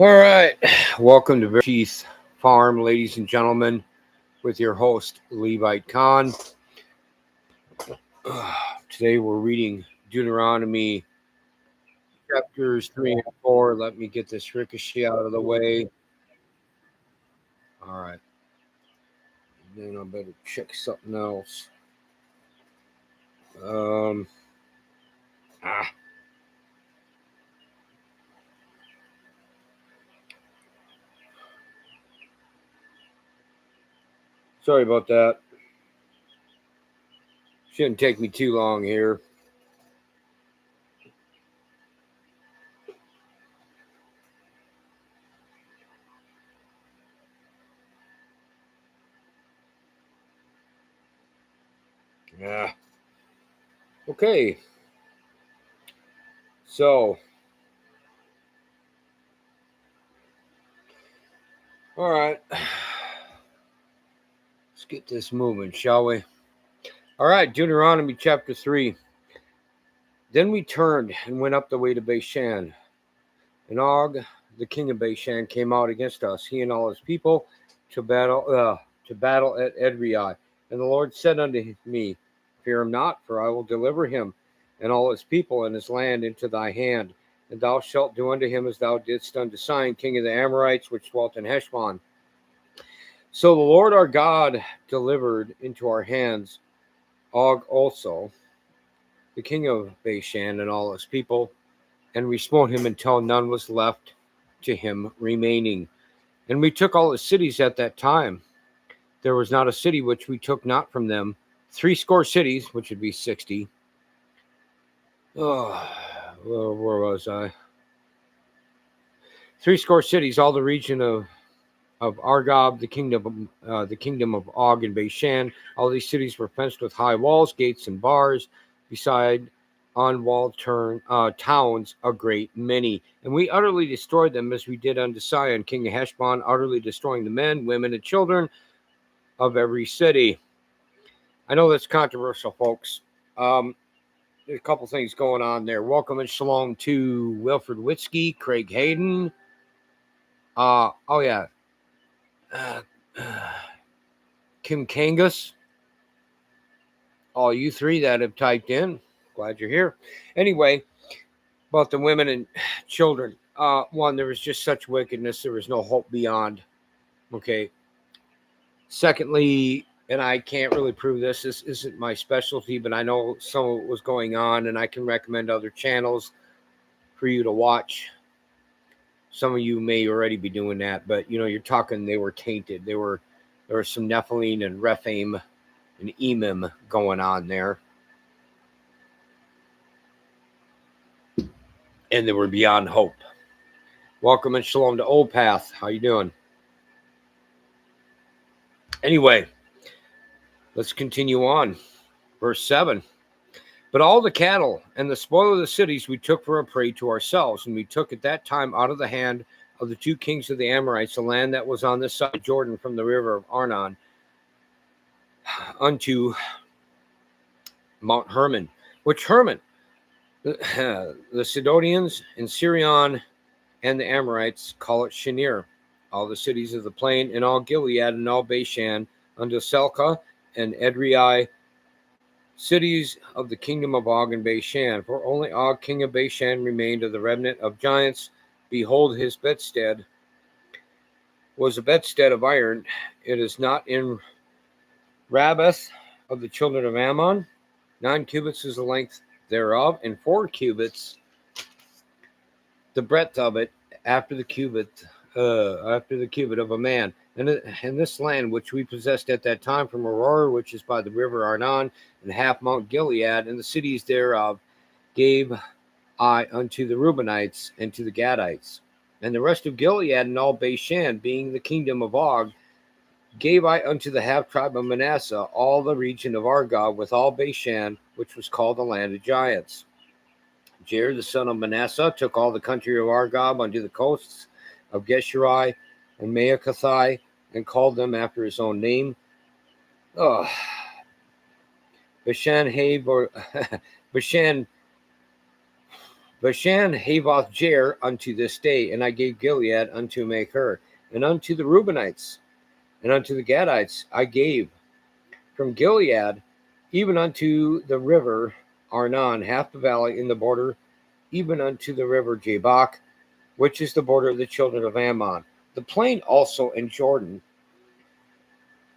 All right, welcome to Cheese Farm, ladies and gentlemen, with your host, Levite Khan. Today we're reading Deuteronomy chapters 3 and 4. Let me get this ricochet out of the way. All right. Then I better check something else. Um, ah. Sorry about that. Shouldn't take me too long here. Yeah. Okay. So, all right. Let's get this moving, shall we? All right, Deuteronomy chapter 3. Then we turned and went up the way to Bashan. And Og, the king of Bashan, came out against us, he and all his people, to battle at Edrei. And the Lord said unto me, Fear him not, for I will deliver him and all his people and his land into thy hand. And thou shalt do unto him as thou didst unto Sihon, king of the Amorites, which dwelt in Heshbon. So the Lord our God delivered into our hands Og also, the king of Bashan, and all his people, and we smote him until none was left to him remaining. And we took all his cities at that time. There was not a city which we took not from them. 60 cities, which would be 60. Oh, where was I? 60 cities, all the region of Argob, the kingdom of Og and Bashan. All these cities were fenced with high walls, gates, and bars, beside unwalled towns a great many. And we utterly destroyed them, as we did unto Sihon, king of Heshbon, utterly destroying the men, women, and children of every city. I know that's controversial, folks. There's a couple things going on there. Welcome and shalom to Wilfred Witzke, Craig Hayden. Kim Kangas, all you three that have typed in, glad you're here. Anyway, about the women and children. One, there was just such wickedness, there was no hope beyond. Okay. Secondly, and I can't really prove this isn't my specialty, but I know some of it was going on, and I can recommend other channels for you to watch. Some of you may already be doing that, but you're talking they were tainted. There was some Nephilim and Rephaim and Emim going on there. And they were beyond hope. Welcome and shalom to Old Path. How you doing? Anyway, let's continue on. Verse 7. But all the cattle and the spoil of the cities we took for a prey to ourselves, and we took at that time out of the hand of the two kings of the Amorites the land that was on this side of Jordan, from the river of Arnon unto Mount Hermon, which Hermon, the Sidonians and Syrian and the Amorites call it Shinir. All the cities of the plain, and all Gilead, and all Bashan, unto Selka and Edrei, cities of the kingdom of Og and Bashan. For only Og, king of Bashan, remained of the remnant of giants. Behold, his bedstead was a bedstead of iron. It is not in Rabbath of the children of Ammon. 9 cubits is the length thereof, and 4 cubits the breadth of it, after the cubit of a man. And this land which we possessed at that time from Aurora, which is by the river Arnon, and half Mount Gilead, and the cities thereof, gave I unto the Reubenites and to the Gadites. And the rest of Gilead and all Bashan, being the kingdom of Og, gave I unto the half tribe of Manasseh, all the region of Argob, with all Bashan, which was called the land of giants. Jair, the son of Manasseh, took all the country of Argob unto the coasts of Geshuri and Maacathai, and called them after his own name. Bashan Bashan Havoth Jair unto this day, and I gave Gilead unto Machir, and unto the Reubenites, and unto the Gadites I gave from Gilead, even unto the river Arnon, half the valley in the border, even unto the river Jabbok, which is the border of the children of Ammon, the plain also in Jordan,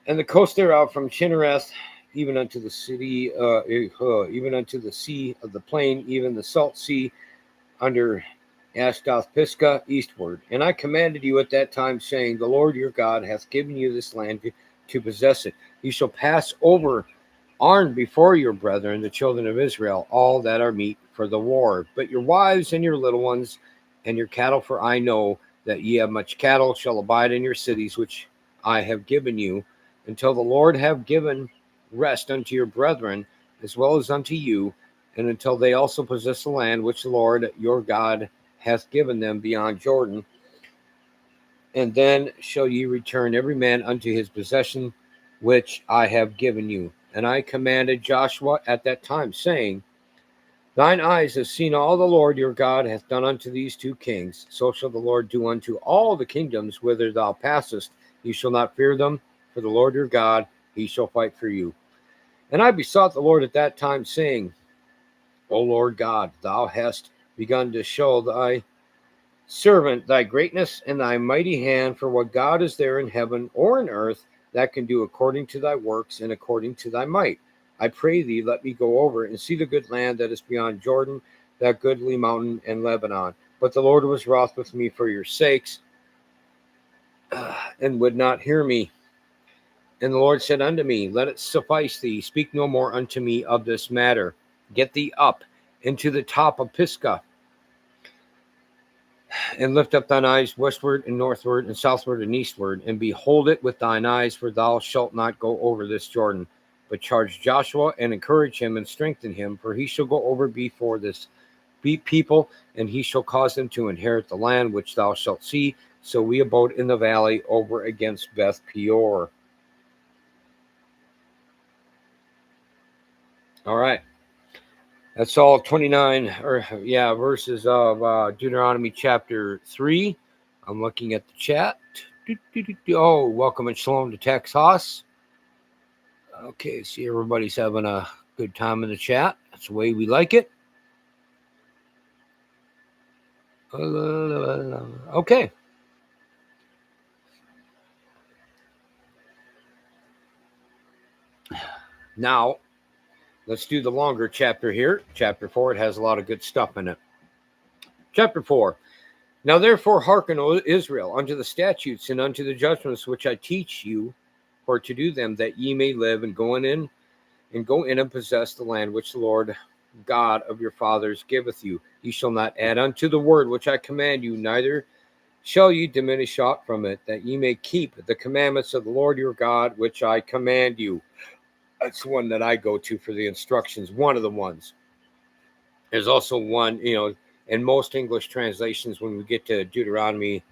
and the coast thereof from Chinnereth, even unto the city, even unto the sea of the plain, even the salt sea, under Ashdoth Pisgah eastward. And I commanded you at that time, saying, the Lord your God hath given you this land to possess it. You shall pass over Arn before your brethren, the children of Israel, all that are meet for the war. But your wives and your little ones and your cattle, for I know that ye have much cattle, shall abide in your cities, which I have given you, until the Lord have given rest unto your brethren, as well as unto you, and until they also possess the land which the Lord your God hath given them beyond Jordan. And then shall ye return every man unto his possession, which I have given you. And I commanded Joshua at that time, saying, thine eyes have seen all the Lord your God hath done unto these two kings. So shall the Lord do unto all the kingdoms whither thou passest. You shall not fear them, for the Lord your God, he shall fight for you. And I besought the Lord at that time, saying, O Lord God, thou hast begun to show thy servant thy greatness and thy mighty hand, for what God is there in heaven or in earth that can do according to thy works and according to thy might. I pray thee, let me go over and see the good land that is beyond Jordan, that goodly mountain and Lebanon. But the Lord was wroth with me for your sakes, and would not hear me. And the Lord said unto me, let it suffice thee, speak no more unto me of this matter. Get thee up into the top of Pisgah, and lift up thine eyes westward and northward and southward and eastward, and behold it with thine eyes, for thou shalt not go over this Jordan. But charge Joshua and encourage him and strengthen him, for he shall go over before this people, and he shall cause them to inherit the land which thou shalt see. So we abode in the valley over against Beth Peor. All right. That's all 29 verses of Deuteronomy chapter 3. I'm looking at the chat. Oh, welcome and shalom to Texas. Okay, see everybody's having a good time in the chat. That's the way we like it. Okay. Now, let's do the longer chapter here. Chapter 4, it has a lot of good stuff in it. Chapter 4. Now therefore hearken, O Israel, unto the statutes and unto the judgments which I teach you, for to do them, that ye may live, and go in and possess the land which the Lord God of your fathers giveth you. Ye shall not add unto the word which I command you, neither shall ye diminish aught from it, that ye may keep the commandments of the Lord your God, which I command you. That's one that I go to for the instructions, one of the ones. There's also one, in most English translations, when we get to Deuteronomy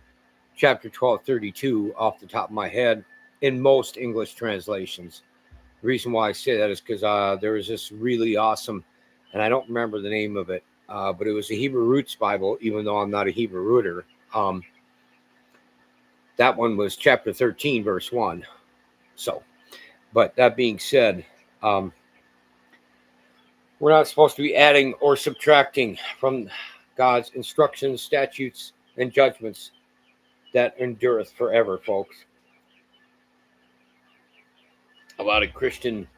chapter 12:32, off the top of my head, in most English translations. The reason why I say that is because there was this really awesome, and I don't remember the name of it, but it was a Hebrew Roots Bible, even though I'm not a Hebrew rooter. That one was chapter 13, verse 1. So, but that being said, we're not supposed to be adding or subtracting from God's instructions, statutes, and judgments that endureth forever, folks. A lot of Christian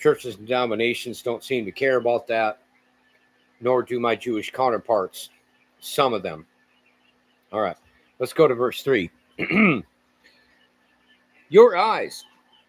churches and denominations don't seem to care about that, nor do my Jewish counterparts, some of them. All right, let's go to verse 3. Your eyes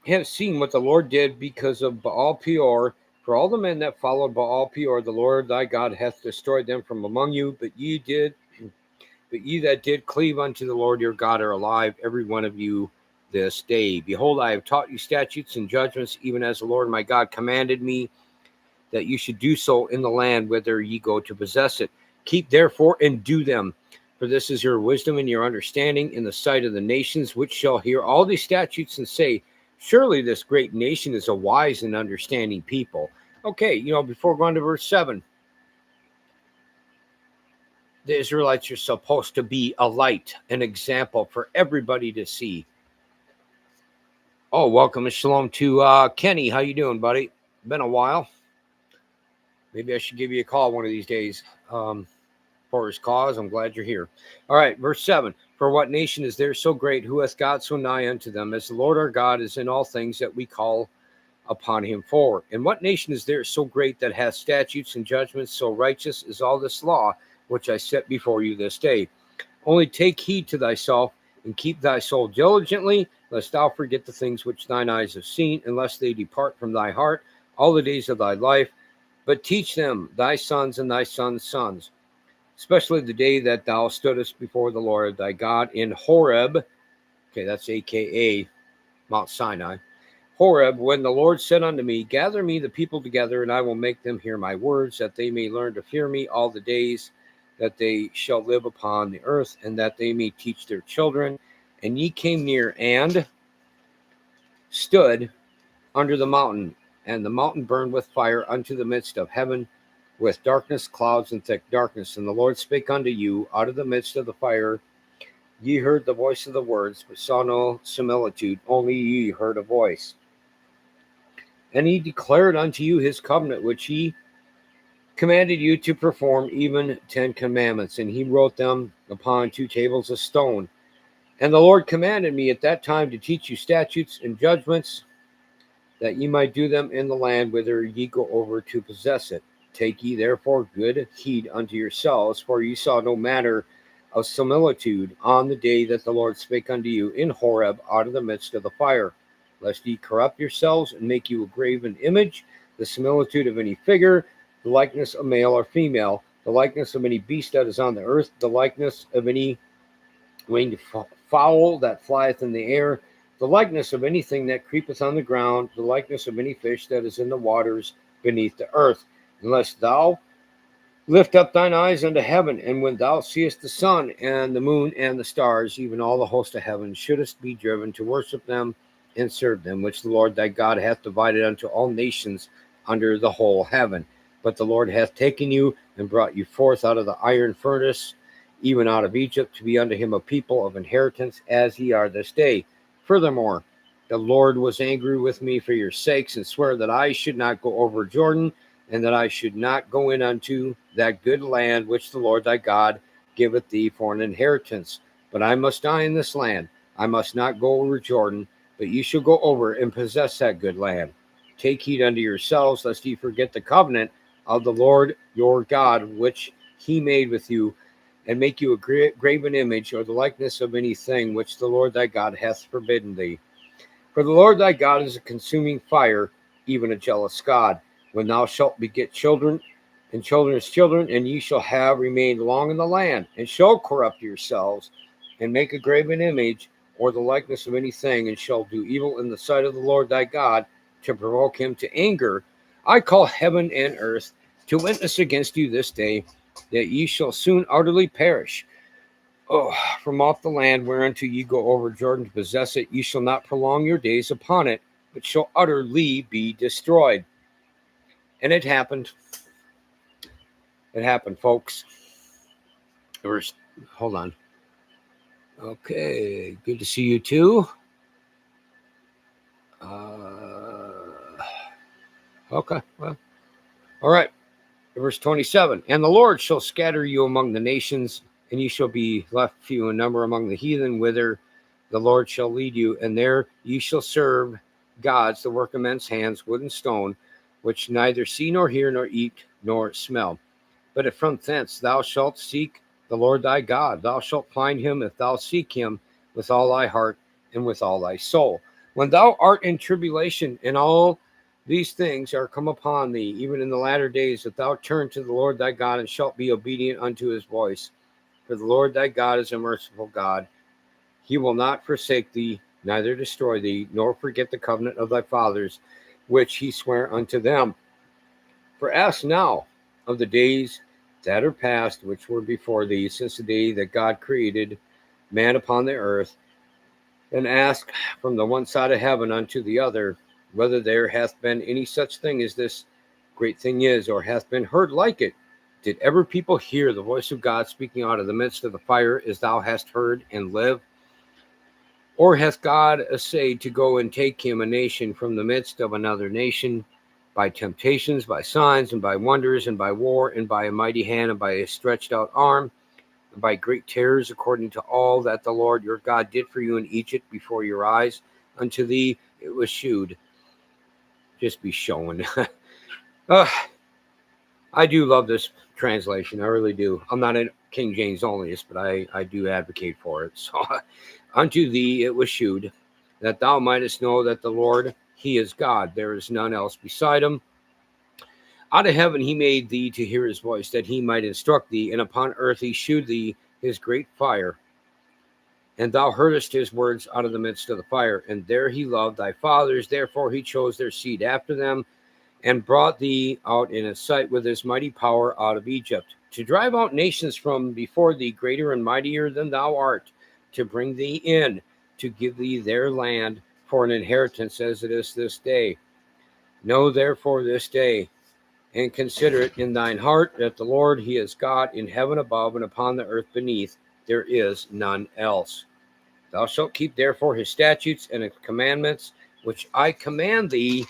have seen what the Lord did because of Baal Peor. For all the men that followed Baal Peor, the Lord thy God hath destroyed them from among you. But ye that did cleave unto the Lord your God are alive, every one of you, this day. Behold, I have taught you statutes and judgments, even as the Lord my God commanded me, that you should do so in the land whither ye go to possess it. Keep therefore and do them, for this is your wisdom and your understanding in the sight of the nations, which shall hear all these statutes and say, surely this great nation is a wise and understanding people. Okay, before going to verse 7, The Israelites are supposed to be a light, an example for everybody to see. Oh, welcome and shalom to Kenny. How you doing, buddy? Been a while. Maybe I should give you a call one of these days. For his cause, I'm glad you're here. All right, verse 7. For what nation is there so great, who hath God so nigh unto them, as the Lord our God is in all things that we call upon him for? And what nation is there so great, that hath statutes and judgments so righteous as all this law, which I set before you this day? Only take heed to thyself, and keep thy soul diligently, lest thou forget the things which thine eyes have seen, unless they depart from thy heart all the days of thy life. But teach them thy sons and thy sons' sons, especially the day that thou stoodest before the Lord thy God in Horeb. Okay, that's AKA Mount Sinai. Horeb, when the Lord said unto me, gather me the people together, and I will make them hear my words, that they may learn to fear me all the days that they shall live upon the earth, and that they may teach their children. And ye came near and stood under the mountain, and the mountain burned with fire unto the midst of heaven, with darkness, clouds, and thick darkness. And the Lord spake unto you out of the midst of the fire. Ye heard the voice of the words, but saw no similitude, only ye heard a voice. And he declared unto you his covenant, which he commanded you to perform, even 10 commandments. And he wrote them upon 2 tables of stone. And the Lord commanded me at that time to teach you statutes and judgments, that ye might do them in the land whither ye go over to possess it. Take ye therefore good heed unto yourselves, for ye saw no manner of similitude on the day that the Lord spake unto you in Horeb out of the midst of the fire, lest ye corrupt yourselves and make you a graven image, the similitude of any figure, the likeness of male or female, the likeness of any beast that is on the earth, the likeness of any winged fowl that flieth in the air, the likeness of anything that creepeth on the ground, the likeness of any fish that is in the waters beneath the earth. Unless thou lift up thine eyes unto heaven, and when thou seest the sun and the moon and the stars, even all the host of heaven, shouldest be driven to worship them and serve them, which the Lord thy God hath divided unto all nations under the whole heaven. But the Lord hath taken you and brought you forth out of the iron furnace, even out of Egypt, to be unto him a people of inheritance, as ye are this day. Furthermore, the Lord was angry with me for your sakes, and sware that I should not go over Jordan, and that I should not go in unto that good land which the Lord thy God giveth thee for an inheritance. But I must die in this land. I must not go over Jordan, but ye shall go over and possess that good land. Take heed unto yourselves, lest ye forget the covenant of the Lord your God, which he made with you, and make you a graven image, or the likeness of anything which the Lord thy God hath forbidden thee. For the Lord thy God is a consuming fire, even a jealous God. When thou shalt beget children and children's children, and ye shall have remained long in the land, and shall corrupt yourselves, and make a graven image, or the likeness of anything, and shall do evil in the sight of the Lord thy God, to provoke him to anger, I call heaven and earth to witness against you this day, that ye shall soon utterly perish. From off the land whereunto ye go over Jordan to possess it, ye shall not prolong your days upon it, but shall utterly be destroyed. And it happened. It happened, folks. Hold on. Okay, good to see you too. Okay, well, all right. Verse 27. And the Lord shall scatter you among the nations, and ye shall be left few in number among the heathen, whither the Lord shall lead you. And there ye shall serve gods, the work of men's hands, wood and stone, which neither see nor hear nor eat nor smell. But if from thence thou shalt seek the Lord thy God, thou shalt find him, if thou seek him with all thy heart and with all thy soul. When thou art in tribulation, and all these things are come upon thee, even in the latter days, that thou turn to the Lord thy God, and shalt be obedient unto his voice. For the Lord thy God is a merciful God. He will not forsake thee, neither destroy thee, nor forget the covenant of thy fathers, which he sware unto them. For ask now of the days that are past, which were before thee, since the day that God created man upon the earth, and ask from the one side of heaven unto the other, whether there hath been any such thing as this great thing is, or hath been heard like it. Did ever people hear the voice of God speaking out of the midst of the fire, as thou hast heard, and live? Or hath God essayed to go and take him a nation from the midst of another nation, by temptations, by signs, and by wonders, and by war, and by a mighty hand, and by a stretched out arm, and by great terrors, according to all that the Lord your God did for you in Egypt before your eyes? Unto thee it was shewed. Just be showing. I do love this translation. I really do. I'm not a King James onlyist, but I do advocate for it. So, unto thee it was shewed, that thou mightest know that the Lord, he is God. There is none else beside him. Out of heaven he made thee to hear his voice, that he might instruct thee. And upon earth he shewed thee his great fire. And thou heardest his words out of the midst of the fire. And there he loved thy fathers. Therefore he chose their seed after them, and brought thee out in his sight with his mighty power out of Egypt, to drive out nations from before thee, greater and mightier than thou art, to bring thee in, to give thee their land for an inheritance, as it is this day. Know therefore this day, and consider it in thine heart, that the Lord, he is God in heaven above, and upon the earth beneath. There is none else. Thou shalt keep therefore his statutes and his commandments, which I command thee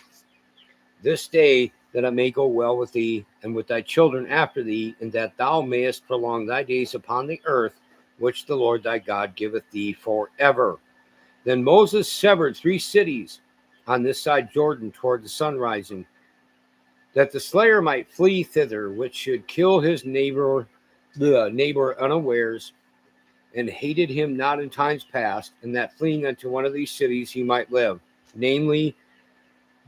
this day, that it may go well with thee and with thy children after thee, and that thou mayest prolong thy days upon the earth, which the Lord thy God giveth thee forever. Then Moses severed 3 cities on this side Jordan toward the sun rising, that the slayer might flee thither, which should kill his neighbor unawares, and hated him not in times past, and that fleeing unto one of these cities he might live, namely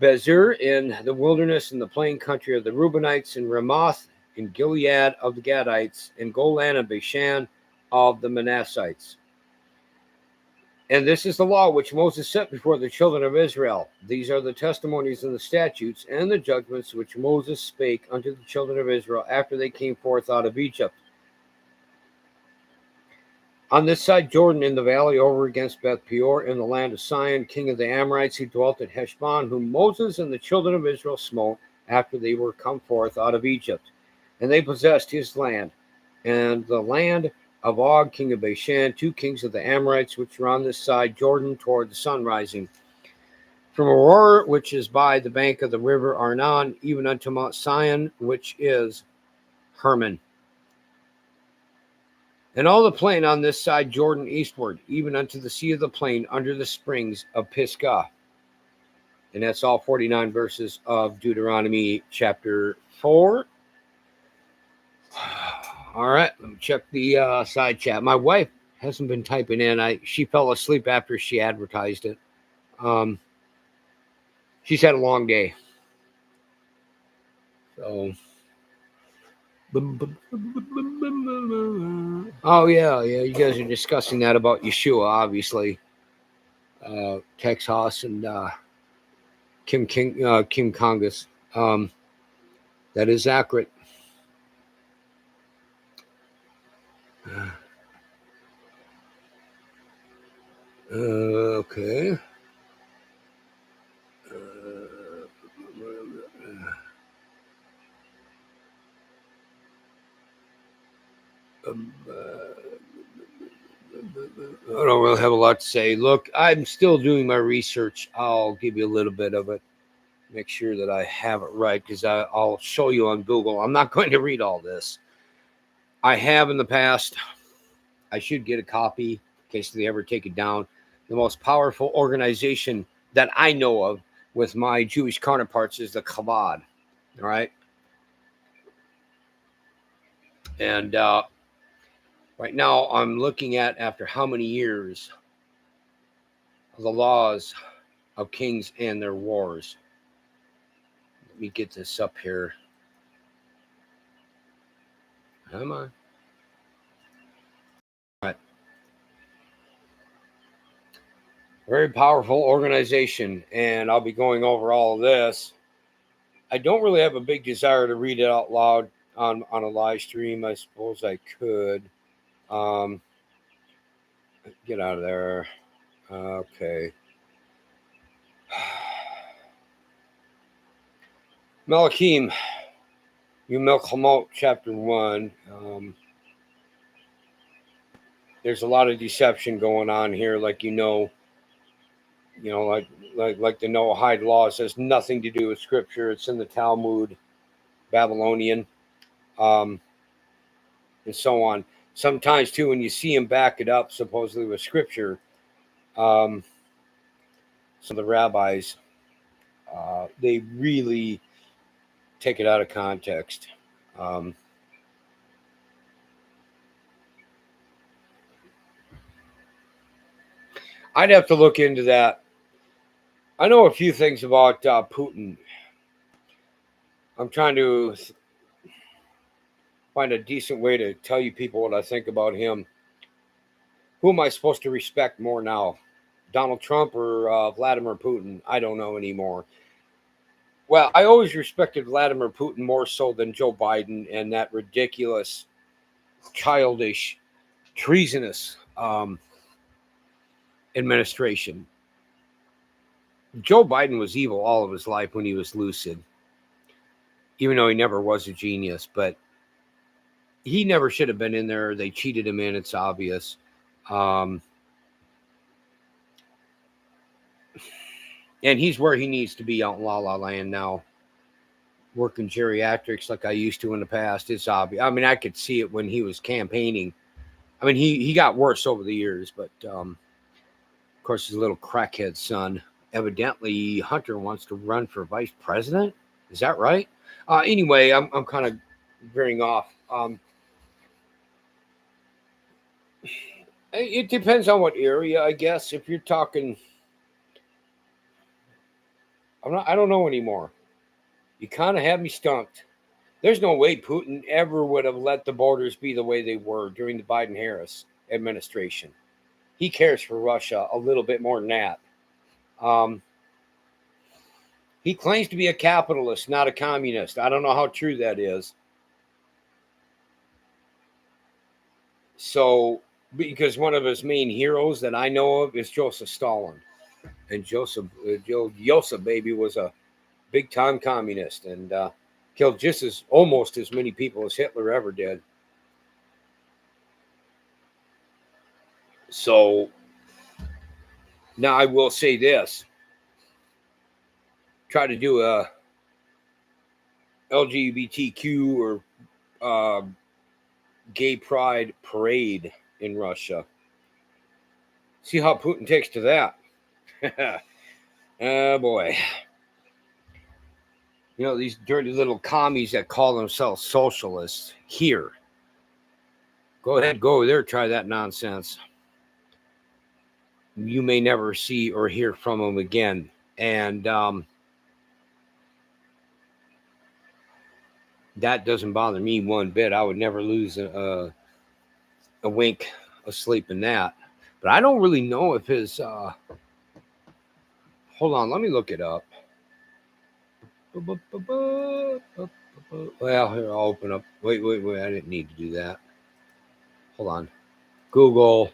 Bezer in the wilderness, in the plain country of the Reubenites, and Ramoth in Gilead of the Gadites, and Golan and Bashan of the Manassites. And this is the law which Moses set before the children of Israel. These are the testimonies and the statutes and the judgments which Moses spake unto the children of Israel after they came forth out of Egypt. On this side Jordan, in the valley over against Beth Peor, in the land of Sihon, king of the Amorites, who dwelt at Heshbon, whom Moses and the children of Israel smote after they were come forth out of Egypt. And they possessed his land, and the land of Og, king of Bashan, 2 kings of the Amorites, which were on this side Jordan toward the sun rising, from Aurora, which is by the bank of the river Arnon, even unto Mount Sion, which is Hermon. And all the plain on this side Jordan eastward, even unto the sea of the plain, under the springs of Pisgah. And that's all 49 verses of Deuteronomy chapter 4. All right, let me check the side chat. My wife hasn't been typing in. She fell asleep after she advertised it. She's had a long day. So, oh yeah, you guys are discussing that about Yeshua, obviously. Tex Haas and Kim Congus. That is accurate. Okay. I don't really have a lot to say. Look, I'm still doing my research. I'll give you a little bit of it. Make sure that I have it right, because I'll show you on Google. I'm not going to read all this. I have in the past. I should get a copy in case they ever take it down. The most powerful organization that I know of with my Jewish counterparts is the Chabad. All right. And right now I'm looking at, after how many years, the laws of kings and their wars. Let me get this up here. Come on. All right. Very powerful organization, and I'll be going over all of this. I don't really have a big desire to read it out loud on a live stream. I suppose I could. Get out of there. Okay. Malachim You Milchamot chapter 1. There's a lot of deception going on here, like like the Noahide law says nothing to do with scripture. It's in the Talmud, Babylonian, and so on. Sometimes too, when you see him back it up supposedly with scripture, some of the rabbis they really take it out of context. I'd have to look into that. I know a few things about Putin. I'm trying to find a decent way to tell you people what I think about him. Who am I supposed to respect more now? Donald Trump or Vladimir Putin? I don't know anymore. Well, I always respected Vladimir Putin more so than Joe Biden and that ridiculous, childish, treasonous administration. Joe Biden was evil all of his life when he was lucid, even though he never was a genius. But he never should have been in there. They cheated him in. It's obvious. And he's where he needs to be out in La La Land now, working geriatrics like I used to in the past. It's obvious. I mean, I could see it when he was campaigning. I mean, he got worse over the years, but of course, his little crackhead son. Evidently, Hunter wants to run for vice president. Is that right? Anyway, I'm kind of veering off. It depends on what area, I guess. If you're talking, I don't know anymore. You kind of have me stumped. There's no way Putin ever would have let the borders be the way they were during the Biden-Harris administration. He cares for Russia a little bit more than that. He claims to be a capitalist, not a communist. I don't know how true that is. So, because one of his main heroes that I know of is Joseph Stalin. And Joseph baby, was a big-time communist and killed almost as many people as Hitler ever did. So, now I will say this. Try to do a LGBTQ or gay pride parade in Russia. See how Putin takes to that. Oh boy. You know, these dirty little commies that call themselves socialists here. Go ahead, go over there, try that nonsense. You may never see or hear from them again. And that doesn't bother me one bit. I would never lose a wink of sleep in that. But I don't really know if his... hold on, let me look it up. Well, here, I'll open up. Wait. I didn't need to do that. Hold on. Google.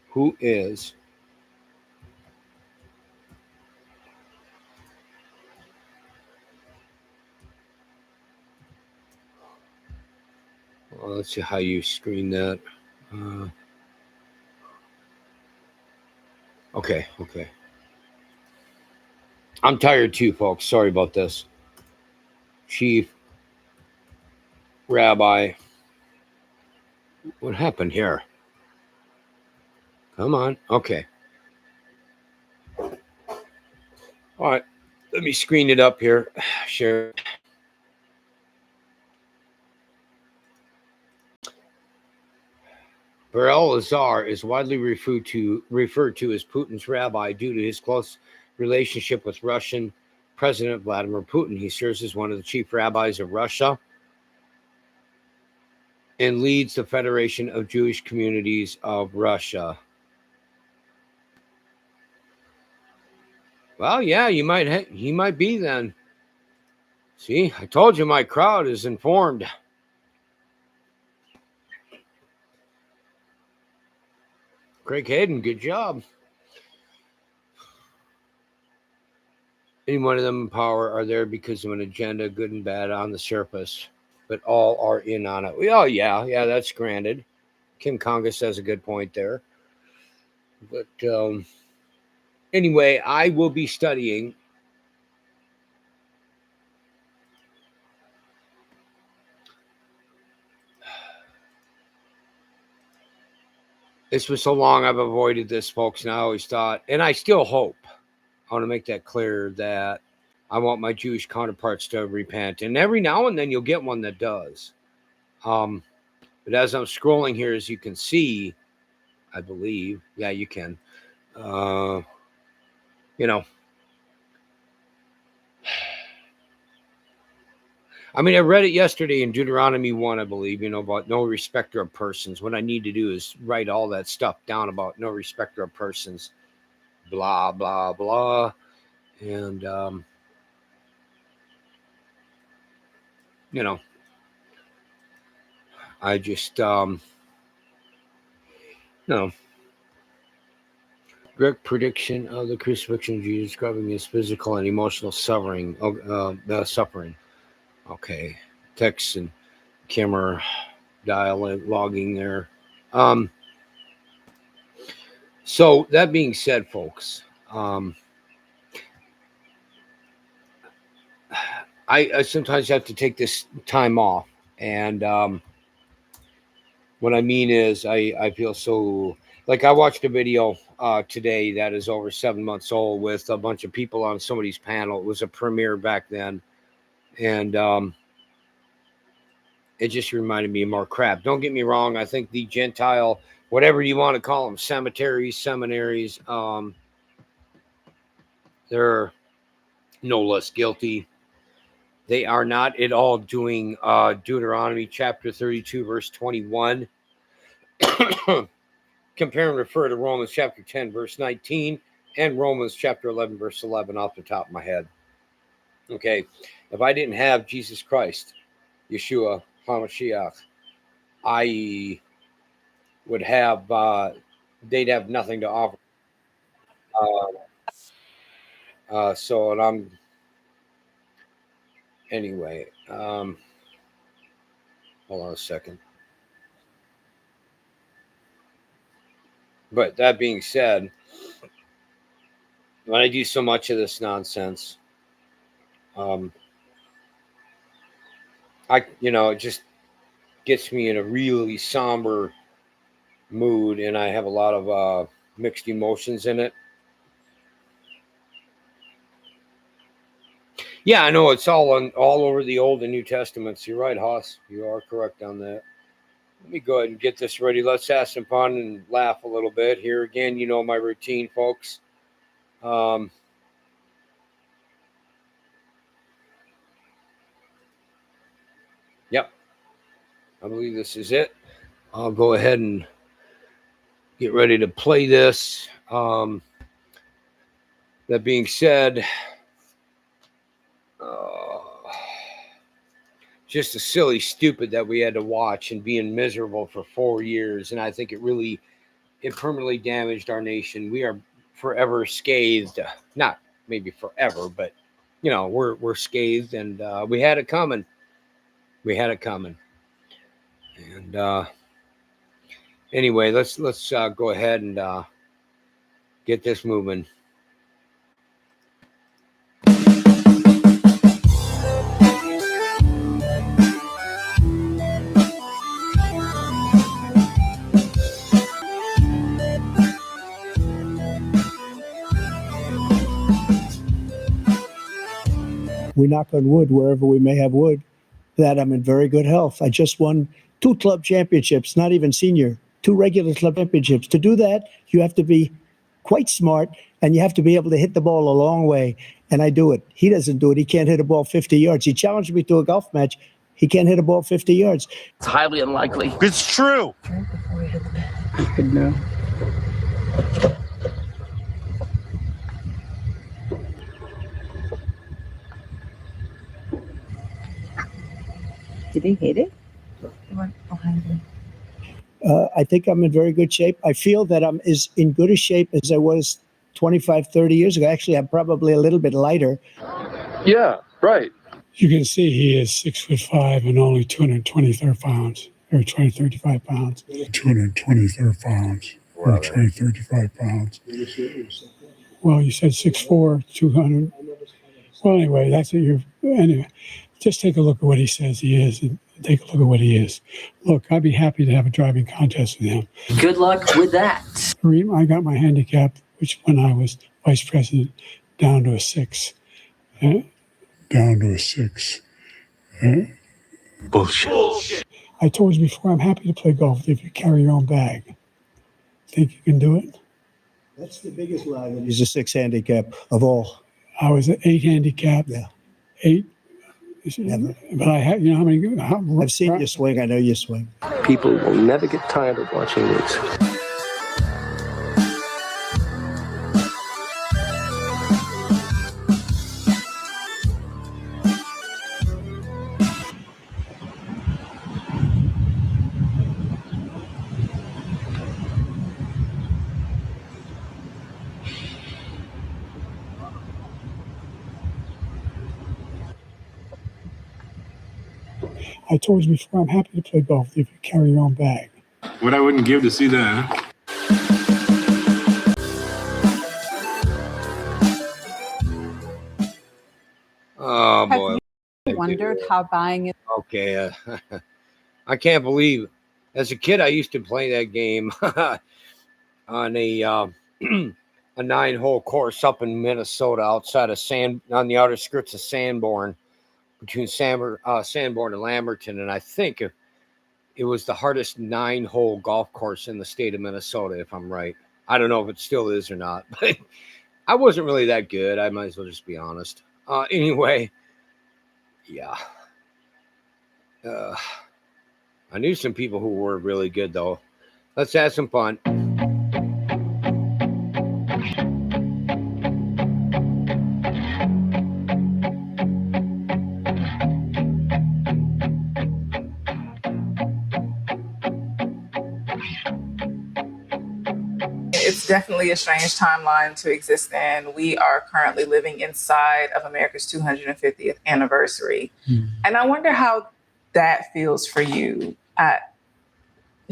Who is... Well, let's see how you screen that. Okay. I'm tired too, folks. Sorry about this. Chief Rabbi. What happened here? Come on. Okay. All right. Let me screen it up here. Share it. Beryl Lazar is widely referred to as Putin's rabbi due to his close relationship with Russian President Vladimir Putin. He serves as one of the chief rabbis of Russia and leads the Federation of Jewish Communities of Russia. Well, yeah, he might be then. See, I told you my crowd is informed. Craig Hayden, good job. Any one of them in power are there because of an agenda, good and bad, on the surface, but all are in on it. Oh, yeah, that's granted. Kim Congas has a good point there. But anyway, I will be studying this for so long. I've avoided this, folks, and I always thought, and I still hope, I want to make that clear, that I want my Jewish counterparts to repent. And every now and then you'll get one that does. But as I'm scrolling here, as you can see, I believe, yeah, you can, you know, I mean, I read it yesterday in Deuteronomy 1, I believe, about no respecter of persons. What I need to do is write all that stuff down about no respecter of persons, blah, blah, blah. And, I just, direct prediction of the crucifixion of Jesus, describing his physical and emotional suffering. Suffering. Okay, text and camera dialoguing there. So that being said, folks, I sometimes have to take this time off, and what I mean is I feel so, like, I watched a video today that is over 7 months old with a bunch of people on somebody's panel. It was a premiere back then, and it just reminded me of more crap. Don't get me wrong. I think the Gentile, whatever you want to call them, cemeteries, seminaries, they're no less guilty. They are not at all doing Deuteronomy chapter 32, verse 21. Compare and refer to Romans chapter 10, verse 19, and Romans chapter 11, verse 11 off the top of my head. Okay, if I didn't have Jesus Christ, Yeshua HaMashiach, I would have, they'd have nothing to offer. So, and I'm, anyway, hold on a second. But that being said, when I do so much of this nonsense, it just gets me in a really somber mood, and I have a lot of mixed emotions in it. Yeah, I know it's all over the Old and New Testaments. You're right, Haas. You are correct on that. Let me go ahead and get this ready. Let's have some fun and laugh a little bit here. Again, you know my routine, folks. Yep. I believe this is it. I'll go ahead and get ready to play this. That being said, just a silly stupid that we had to watch and being miserable for 4 years. And I think it permanently damaged our nation. We are forever scathed. Not maybe forever, but we're scathed, and we had it coming. And anyway, let's go ahead and get this moving. We knock on wood wherever we may have wood, that I'm in very good health. I just won 2 club championships, not even senior, 2 regular club championships. To do that, you have to be quite smart, and you have to be able to hit the ball a long way, and I do it. He doesn't do it. He can't hit a ball 50 yards. He challenged me to a golf match. He can't hit a ball 50 yards. It's highly unlikely. It's true. Good now. Did he hit it? It went behind him. I think I'm in very good shape. I feel that I'm in good a shape as I was 25, 30 years ago. Actually, I'm probably a little bit lighter. Yeah, right. You can see he is 6'5" and only 223 pounds, or 235 pounds. 223 pounds, or 235 pounds. Well, you said 6'4", 200. Well, anyway, that's what you're. Anyway, just take a look at what he says he is, and take a look at what he is. Look, I'd be happy to have a driving contest with him. Good luck with that. I got my handicap, which when I was vice president, down to a 6. Down to a 6. Bullshit. I told you before, I'm happy to play golf if you carry your own bag. Think you can do it? That's the biggest lie that he's a 6 handicap of all. I was at 8 handicap. Yeah. 8. Never. But I had, you know how many? I've seen you swing. I know you swing. People will never get tired of watching this. I told you before, I'm happy to play golf if you carry your own bag. What I wouldn't give to see that, huh? Oh boy. Have you wondered how buying it? Okay. I can't believe, as a kid, I used to play that game on a 9-hole course up in Minnesota, outside of on the outer skirts of Sanborn, between Sanborn and Lamberton, and I think it was the hardest 9-hole golf course in the state of Minnesota, if I'm right. I don't know if it still is or not, but I wasn't really that good. I might as well just be honest. Anyway, yeah. I knew some people who were really good, though. Let's have some fun. It's definitely a strange timeline to exist in. We are currently living inside of America's 250th anniversary. And I wonder how that feels for you.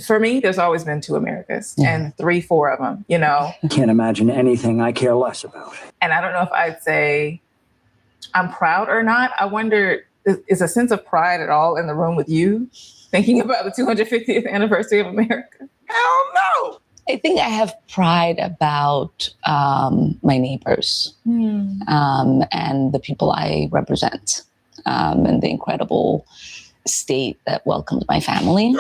For me, there's always been 2 Americas and 3, 4 of them, you know. Can't imagine anything I care less about. And I don't know if I'd say I'm proud or not. I wonder, is a sense of pride at all in the room with you, thinking about the 250th anniversary of America? Hell no. I think I have pride about my neighbors and the people I represent and the incredible state that welcomed my family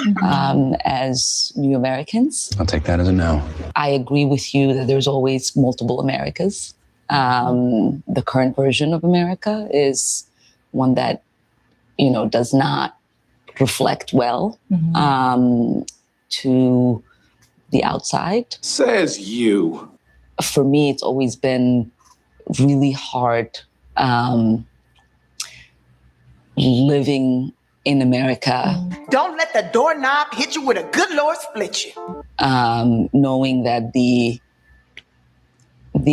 as new Americans. I'll take that as a no. I agree with you that there's always multiple Americas. The current version of America is one that, you know, does not reflect well to the outside. Says you. For me, it's always been really hard living in America. Don't let the doorknob hit you with a good Lord split you. Knowing that the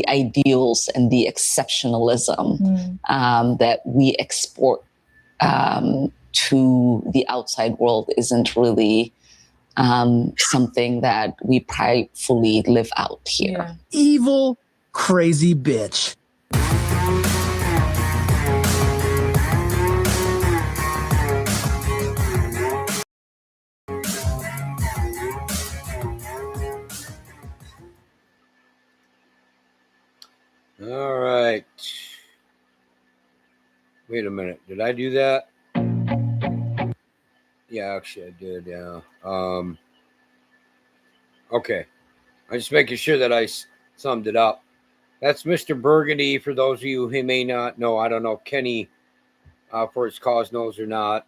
ideals and the exceptionalism that we export to the outside world isn't really something that we pridefully live out here. Yeah. Evil, crazy bitch. All right. Wait a minute. Did I do that? Yeah, actually I did. Yeah. Okay. I'm just making sure that I summed it up. That's Mr. Burgundy. For those of you who may not know, I don't know if Kenny for its cause knows or not.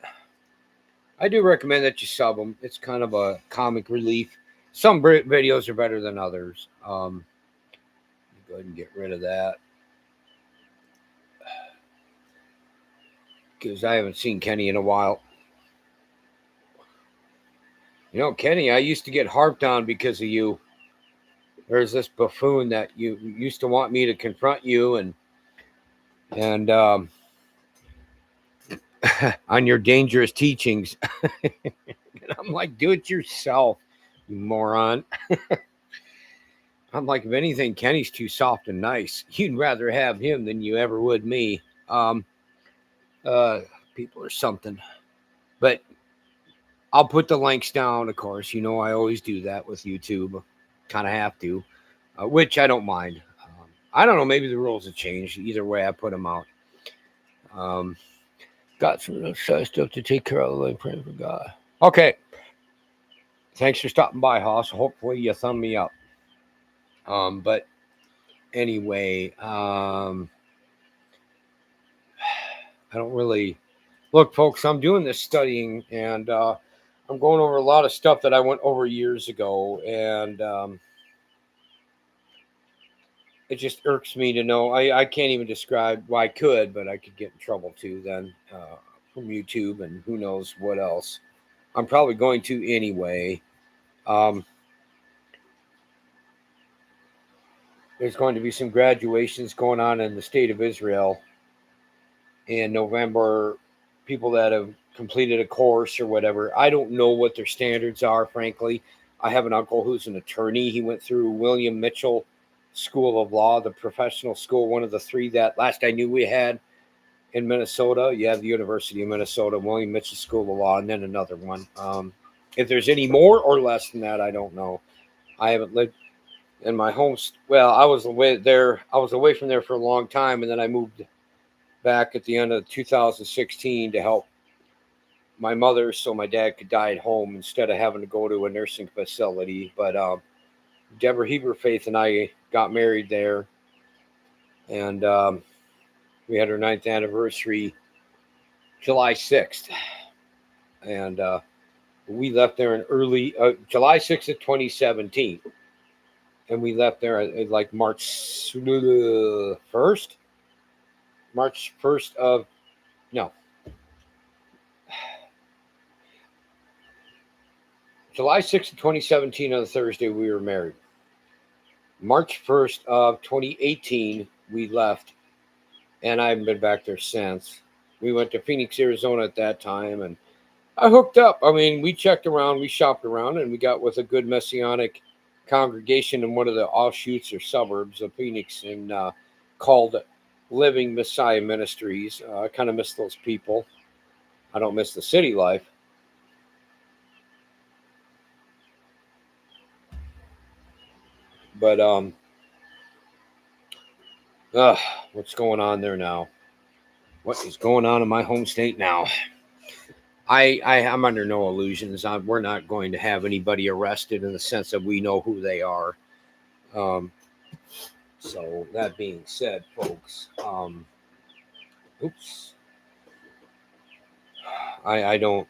I do recommend that you sub them. It's kind of a comic relief. Some videos are better than others. Go ahead and get rid of that, because I haven't seen Kenny in a while. You know, Kenny, I used to get harped on because of you. there's this buffoon that you used to want me to confront you and on your dangerous teachings. And I'm like, do it yourself, you moron. I'm like, if anything, Kenny's too soft and nice. You'd rather have him than you ever would me. People are something. But I'll put the links down, of course. You know I always do that with YouTube. Kind of have to, which I don't mind. I don't know. Maybe the rules have changed. Either way, I put them out. Got some side stuff to take care of. Like praying for God. Okay. Thanks for stopping by, Hoss. Hopefully you thumb me up. But anyway, I don't really look, folks. I'm doing this studying, and I'm going over a lot of stuff that I went over years ago, and it just irks me to know. I can't even describe. Well, I could, but I could get in trouble too then from YouTube and who knows what else. I'm probably going to anyway. There's going to be some graduations going on in the state of Israel in November. People that have completed a course or whatever. I don't know what their standards are, frankly. I have an uncle who's an attorney. He went through William Mitchell School of Law, the professional school, one of the three that last I knew we had in Minnesota. You have the University of Minnesota, William Mitchell School of Law, and then another one. If there's any more or less than that, I don't know. I haven't lived in my home. Well, I was away there. I was away from there for a long time, and then I moved back at the end of 2016 to help my mother so my dad could die at home instead of having to go to a nursing facility. But Deborah Heber Faith and I got married there, and we had our 9th anniversary July 6th, and we left there in early July 6th of 2017, and we left there at like March 1st. March 1st of no. July 6th of 2017 on a Thursday, we were married. March 1st of 2018, we left, and I haven't been back there since. We went to Phoenix, Arizona at that time, and I hooked up. I mean, we checked around, we shopped around, and we got with a good Messianic congregation in one of the offshoots or suburbs of Phoenix, and called Living Messiah Ministries. I kind of miss those people. I don't miss the city life. But what's going on there now? What is going on in my home state now? I'm under no illusions. We're not going to have anybody arrested in the sense that we know who they are. So that being said, folks, oops. I don't.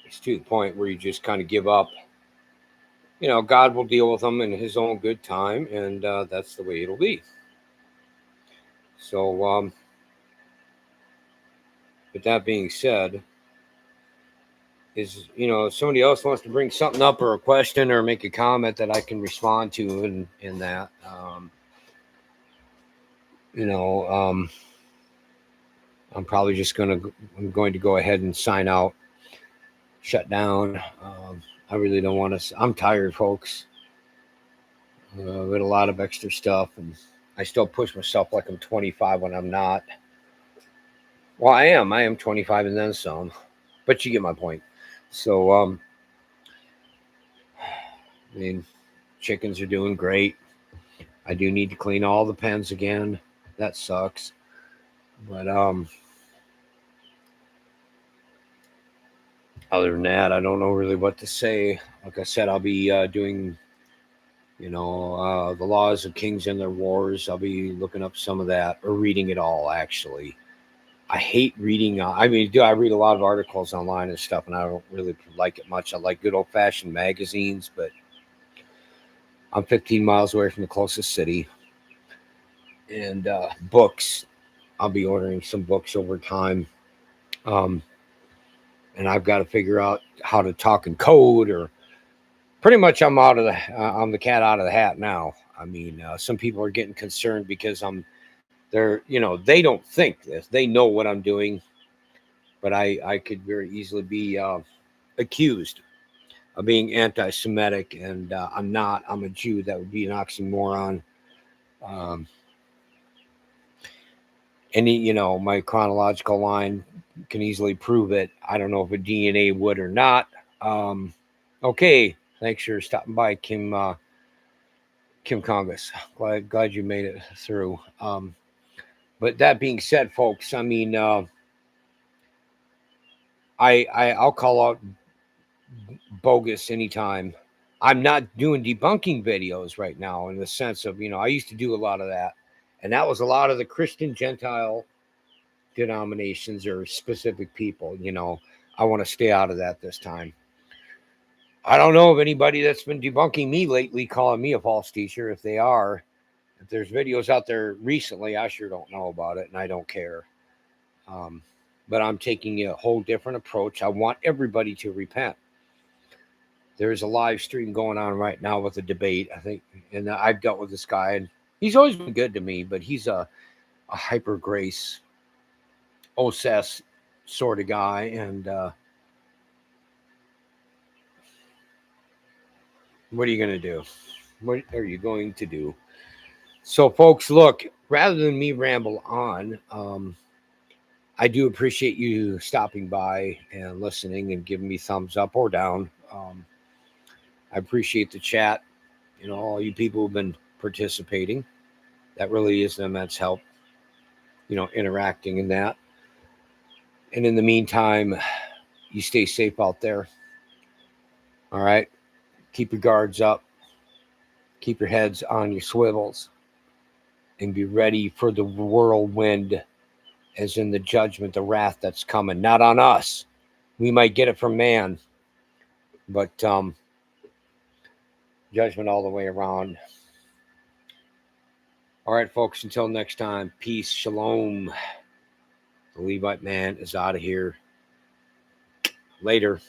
It's to the point where you just kind of give up. You know, God will deal with them in his own good time, and that's the way it'll be. So, with that being said, if somebody else wants to bring something up or a question or make a comment that I can respond to in that, I'm probably just going to go ahead and sign out, shut down. I really don't want to. I'm tired, folks. With a lot of extra stuff, and I still push myself like I'm 25 when I'm not. Well, I am 25 and then some, but you get my point. So, I mean, chickens are doing great. I do need to clean all the pens again. That sucks. But, other than that, I don't know really what to say. Like I said, I'll be doing, the laws of kings and their wars. I'll be looking up some of that, or reading it all, actually. I hate reading. I read a lot of articles online and stuff, and I don't really like it much. I like good old-fashioned magazines, but I'm 15 miles away from the closest city. And books, I'll be ordering some books over time. And I've got to figure out how to talk in code, or pretty much I'm the cat out of the hat now. I mean, some people are getting concerned because they don't think this. They know what I'm doing, but I could very easily be accused of being anti-Semitic, and I'm not. I'm a Jew. That would be an oxymoron. My chronological line can easily prove it. I don't know if a DNA would or not. Okay, thanks for stopping by, Kim Congus. Glad you made it through. But that being said, folks, I mean, I'll call out bogus anytime. I'm not doing debunking videos right now in the sense of, I used to do a lot of that. And that was a lot of the Christian Gentile denominations or specific people. I want to stay out of that this time. I don't know of anybody that's been debunking me lately, calling me a false teacher. If they are, if there's videos out there recently, I sure don't know about it, and I don't care. But I'm taking a whole different approach. I want everybody to repent. There's a live stream going on right now with a debate, I think, and I've dealt with this guy, and he's always been good to me, but he's a hyper grace, OSS sort of guy, and what are you going to do? What are you going to do? So, folks, look, rather than me ramble on, I do appreciate you stopping by and listening and giving me thumbs up or down. I appreciate the chat. All you people who've been participating. That really is an immense help, interacting in that. And in the meantime, you stay safe out there. All right. Keep your guards up. Keep your heads on your swivels. And be ready for the whirlwind, as in the judgment, the wrath that's coming. Not on us. We might get it from man. But judgment all the way around. All right, folks, until next time, peace, shalom. The Levite man is out of here. Later.